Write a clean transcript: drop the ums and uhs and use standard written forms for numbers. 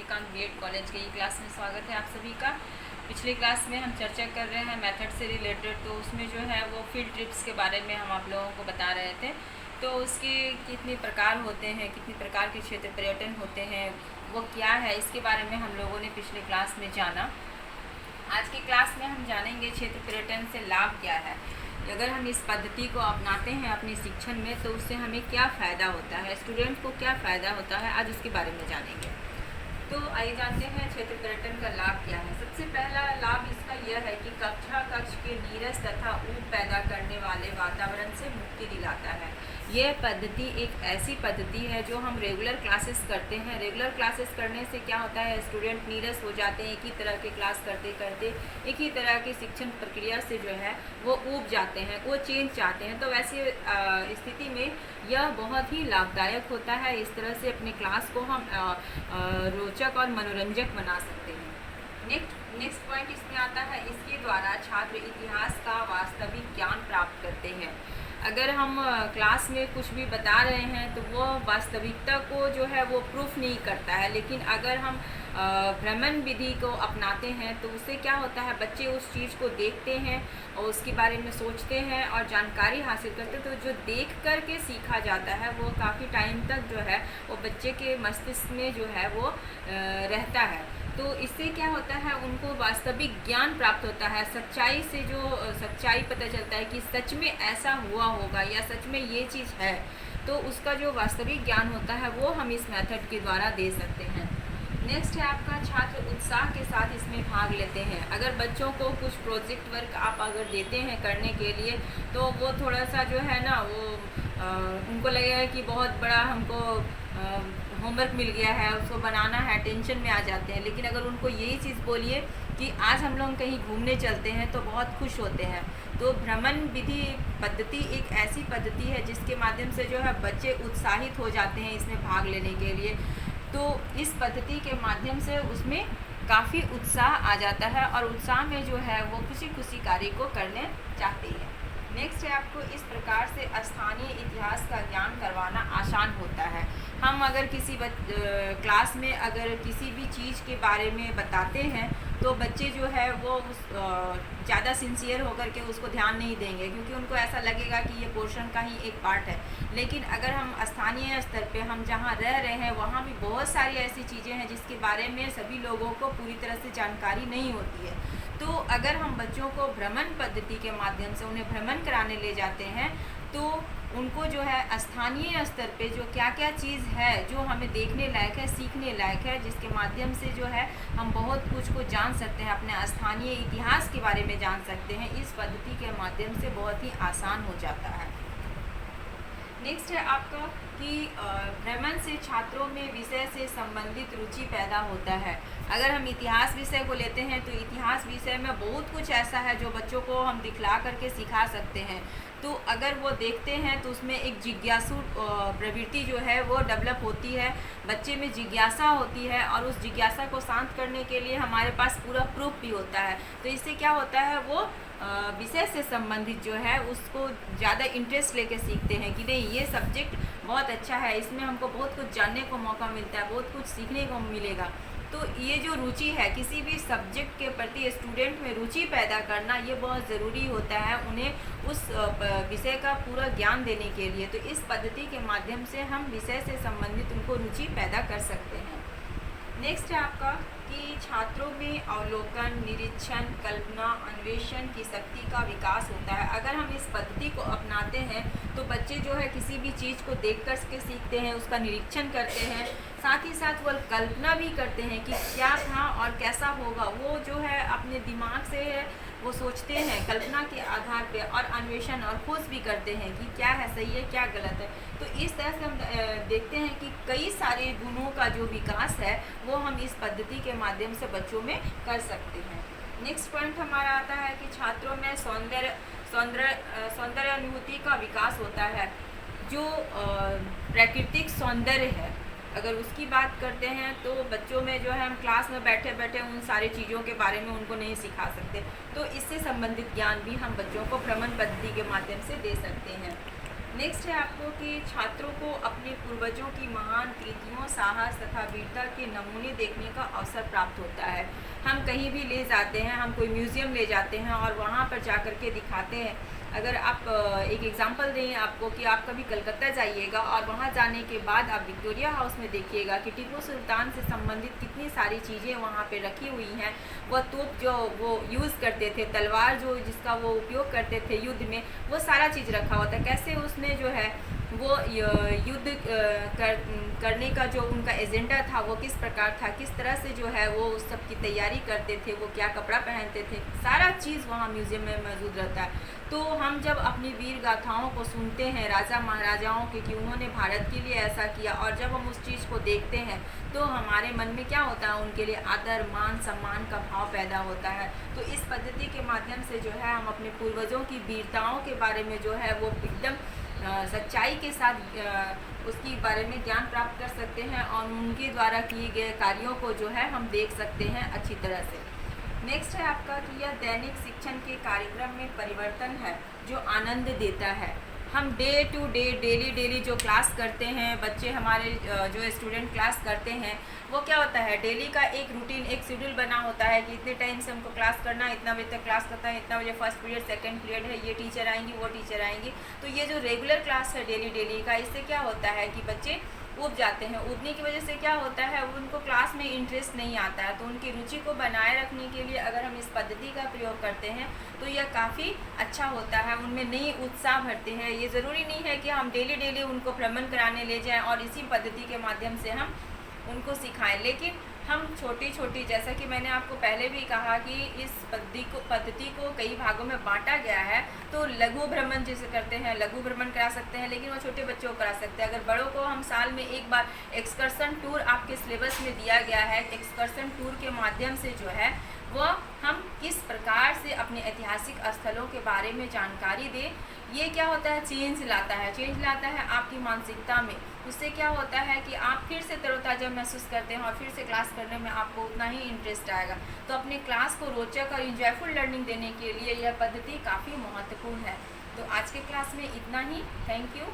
Suryakant BEd college के ई class में स्वागत है आप सभी का। पिछली क्लास में हम चर्चा कर रहे हैं मेथड से रिलेटेड, तो उसमें जो है वो फील्ड ट्रिप्स के बारे में हम आप लोगों को बता रहे थे। तो उसके कितने प्रकार होते हैं, कितनी प्रकार के क्षेत्र पर्यटन होते हैं, वो क्या है, इसके बारे में हम लोगों ने पिछले क्लास में जाना। आज की क्लास में हम जानेंगे क्षेत्र पर्यटन से लाभ क्या है। अगर हम इस पद्धति को अपनाते हैं अपने शिक्षण में तो उससे हमें क्या फ़ायदा होता है, स्टूडेंट को क्या फ़ायदा होता है, आज उसके बारे में जानेंगे। तो आइए जानते हैं क्षेत्र पर्यटन का लाभ क्या है। सबसे पहला लाभ इसका यह है कि कक्षा कक्ष के नीरस तथा ऊब पैदा करने वाले वातावरण से मुक्ति दिलाता है। यह पद्धति एक ऐसी पद्धति है जो हम रेगुलर क्लासेस करते हैं। रेगुलर क्लासेस करने से क्या होता है, स्टूडेंट नीरस हो जाते हैं, एक ही तरह के क्लास करते करते एक ही तरह की शिक्षण प्रक्रिया से जो है वो ऊब जाते हैं, वो चेंज चाहते हैं। तो वैसे स्थिति में यह बहुत ही लाभदायक होता है। इस तरह से अपने क्लास को हम रोचक और मनोरंजक बना सकते हैं। नेक्स्ट पॉइंट इसमें आता है, इसके द्वारा छात्र इतिहास का वास्तविक ज्ञान प्राप्त करते हैं। अगर हम क्लास में कुछ भी बता रहे हैं तो वो वास्तविकता को जो है वो प्रूफ नहीं करता है, लेकिन अगर हम भ्रमण विधि को अपनाते हैं तो उससे क्या होता है, बच्चे उस चीज़ को देखते हैं और उसके बारे में सोचते हैं और जानकारी हासिल करते हैं। तो जो देख कर के सीखा जाता है वो काफ़ी टाइम तक जो है वो बच्चे के मस्तिष्क में जो है वो रहता है। तो इससे क्या होता है, उनको वास्तविक ज्ञान प्राप्त होता है। सच्चाई से जो सच्चाई पता चलता है कि सच में ऐसा हुआ होगा या सच में ये चीज़ है, तो उसका जो वास्तविक ज्ञान होता है वो हम इस मेथड के द्वारा दे सकते हैं। नेक्स्ट है आपका, छात्र उत्साह के साथ इसमें भाग लेते हैं। अगर बच्चों को कुछ प्रोजेक्ट वर्क आप अगर देते हैं करने के लिए तो वो थोड़ा सा जो है ना वो उनको लगेगा कि बहुत बड़ा हमको होमवर्क मिल गया है, उसको बनाना है, टेंशन में आ जाते हैं। लेकिन अगर उनको यही चीज़ बोलिए कि आज हम लोग कहीं घूमने चलते हैं तो बहुत खुश होते हैं। तो भ्रमण विधि पद्धति एक ऐसी पद्धति है जिसके माध्यम से जो है बच्चे उत्साहित हो जाते हैं इसमें भाग लेने के लिए। तो इस पद्धति के माध्यम से उसमें काफ़ी उत्साह आ जाता है और उत्साह में जो है वो खुशी खुशी कार्य को करने चाहते हैं। नेक्स्ट है आपको, इस प्रकार से स्थानीय इतिहास का ज्ञान करवाना आसान होता है। हम अगर किसी क्लास में अगर किसी भी चीज़ के बारे में बताते हैं तो बच्चे जो है वो ज़्यादा सिंसियर होकर के उसको ध्यान नहीं देंगे, क्योंकि उनको ऐसा लगेगा कि ये पोर्शन का ही एक पार्ट है। लेकिन अगर हम स्थानीय स्तर पे हम जहाँ रह रहे हैं वहाँ भी बहुत सारी ऐसी चीज़ें हैं जिसके बारे में सभी लोगों को पूरी तरह से जानकारी नहीं होती है। तो अगर हम बच्चों को भ्रमण पद्धति के माध्यम से उन्हें भ्रमण कराने ले जाते हैं तो उनको जो है स्थानीय स्तर पे जो क्या क्या चीज़ है जो हमें देखने लायक है, सीखने लायक है, जिसके माध्यम से जो है हम बहुत कुछ को जान सकते हैं, अपने स्थानीय इतिहास के बारे में जान सकते हैं। इस पद्धति के माध्यम से बहुत ही आसान हो जाता है। नेक्स्ट है आपका कि भ्रमण से छात्रों में विषय से संबंधित रुचि पैदा होता है। अगर हम इतिहास विषय को लेते हैं तो इतिहास विषय में बहुत कुछ ऐसा है जो बच्चों को हम दिखला करके सिखा सकते हैं। तो अगर वो देखते हैं तो उसमें एक जिज्ञासु प्रवृत्ति जो है वो डेवलप होती है, बच्चे में जिज्ञासा होती है और उस जिज्ञासा को शांत करने के लिए हमारे पास पूरा प्रूफ भी होता है। तो इससे क्या होता है, वो विषय से संबंधित जो है उसको ज़्यादा इंटरेस्ट लेके सीखते हैं कि नहीं ये सब्जेक्ट बहुत अच्छा है, इसमें हमको बहुत कुछ जानने को मौका मिलता है, बहुत कुछ सीखने को मिलेगा। तो ये जो रुचि है किसी भी सब्जेक्ट के प्रति स्टूडेंट में रुचि पैदा करना ये बहुत ज़रूरी होता है उन्हें उस विषय का पूरा ज्ञान देने के लिए। तो इस पद्धति के माध्यम से हम विषय से संबंधित उनको रुचि पैदा कर सकते हैं। नेक्स्ट है आपका कि छात्रों में अवलोकन, निरीक्षण, कल्पना, अन्वेषण की शक्ति का विकास होता है। अगर हम इस पद्धति को अपनाते हैं तो बच्चे जो है किसी भी चीज़ को देख कर के सीखते हैं, उसका निरीक्षण करते हैं, साथ ही साथ वो कल्पना भी करते हैं कि क्या था और कैसा होगा। वो जो है अपने दिमाग से वो सोचते हैं कल्पना के आधार पे और अन्वेषण और खोज भी करते हैं कि क्या है सही है, क्या गलत है। तो इस तरह से हम देखते हैं कि कई सारे गुणों का जो विकास है वो हम इस पद्धति के माध्यम से बच्चों में कर सकते हैं। नेक्स्ट पॉइंट हमारा आता है कि छात्रों में सौंदर्य अनुभूति का विकास होता है। जो प्राकृतिक सौंदर्य है अगर उसकी बात करते हैं तो बच्चों में जो है हम क्लास में बैठे बैठे उन सारी चीज़ों के बारे में उनको नहीं सिखा सकते। तो इससे संबंधित ज्ञान भी हम बच्चों को भ्रमण पद्धति के माध्यम से दे सकते हैं। नेक्स्ट है आपको कि छात्रों को अपने पूर्वजों की महान कृतियों, साहस तथा वीरता के नमूने देखने का अवसर प्राप्त होता है। हम कहीं भी ले जाते हैं, हम कोई म्यूज़ियम ले जाते हैं और वहाँ पर जा कर के दिखाते हैं। अगर आप एक एग्जांपल दें आपको कि आप कभी कलकत्ता जाइएगा और वहाँ जाने के बाद आप विक्टोरिया हाउस में देखिएगा कि टीपू सुल्तान से संबंधित कितनी सारी चीज़ें वहाँ पे रखी हुई हैं। वह तोप जो वो यूज़ करते थे, तलवार जो जिसका वो उपयोग करते थे युद्ध में, वो सारा चीज़ रखा हुआ था। कैसे उसने जो है वो युद्ध करने का जो उनका एजेंडा था वो किस प्रकार था, किस तरह से जो है वो उस सब की तैयारी करते थे, वो क्या कपड़ा पहनते थे, सारा चीज़ वहाँ म्यूज़ियम में मौजूद रहता है। तो हम जब अपनी वीर गाथाओं को सुनते हैं राजा महाराजाओं के कि उन्होंने भारत के लिए ऐसा किया, और जब हम उस चीज़ को देखते हैं तो हमारे मन में क्या होता है, उनके लिए आदर, मान, सम्मान का भाव पैदा होता है। तो इस पद्धति के माध्यम से जो है हम अपने पूर्वजों की वीरताओं के बारे में जो है वो एकदम सच्चाई के साथ उसके बारे में ज्ञान प्राप्त कर सकते हैं और उनके द्वारा किए गए कार्यों को जो है हम देख सकते हैं अच्छी तरह से। नेक्स्ट है आपका कि यह दैनिक शिक्षण के कार्यक्रम में परिवर्तन है जो आनंद देता है। हम डे टू डे, डेली जो क्लास करते हैं, बच्चे हमारे जो स्टूडेंट क्लास करते हैं, वो क्या होता है, डेली का एक रूटीन, एक शेड्यूल बना होता है कि इतने टाइम से हमको क्लास करना है, इतना बजे तक क्लास करता है, इतना बजे फर्स्ट पीरियड, सेकंड पीरियड है, ये टीचर आएंगी, वो टीचर आएंगी। तो ये जो रेगुलर क्लास है डेली का, इससे क्या होता है कि बच्चे ऊब जाते हैं। ऊबने की वजह से क्या होता है, उनको क्लास में इंटरेस्ट नहीं आता है। तो उनकी रुचि को बनाए रखने के लिए अगर हम इस पद्धति का प्रयोग करते हैं तो यह काफ़ी अच्छा होता है, उनमें नई उत्साह भरते हैं। ये ज़रूरी नहीं है कि हम डेली उनको भ्रमण कराने ले जाएं और इसी पद्धति के माध्यम से हम उनको सिखाएं, लेकिन हम छोटी जैसा कि मैंने आपको पहले भी कहा कि इस पद्धति को कई भागों में बांटा गया है। तो लघु भ्रमण जैसे करते हैं, लघु भ्रमण करा सकते हैं, लेकिन वो छोटे बच्चों को करा सकते हैं। अगर बड़ों को हम साल में एक बार एक्सकर्सन टूर आपके सिलेबस में दिया गया है, एक्सकर्सन टूर के माध्यम से जो है वह हम किस प्रकार से अपने ऐतिहासिक स्थलों के बारे में जानकारी दें। ये क्या होता है, चेंज लाता है आपकी मानसिकता में। उससे क्या होता है कि आप फिर से तरोताज़ा महसूस करते हैं और फिर से क्लास करने में आपको उतना ही इंटरेस्ट आएगा। तो अपने क्लास को रोचक और इंजॉयफुल लर्निंग देने के लिए यह पद्धति काफ़ी महत्वपूर्ण है। तो आज के क्लास में इतना ही। Thank you.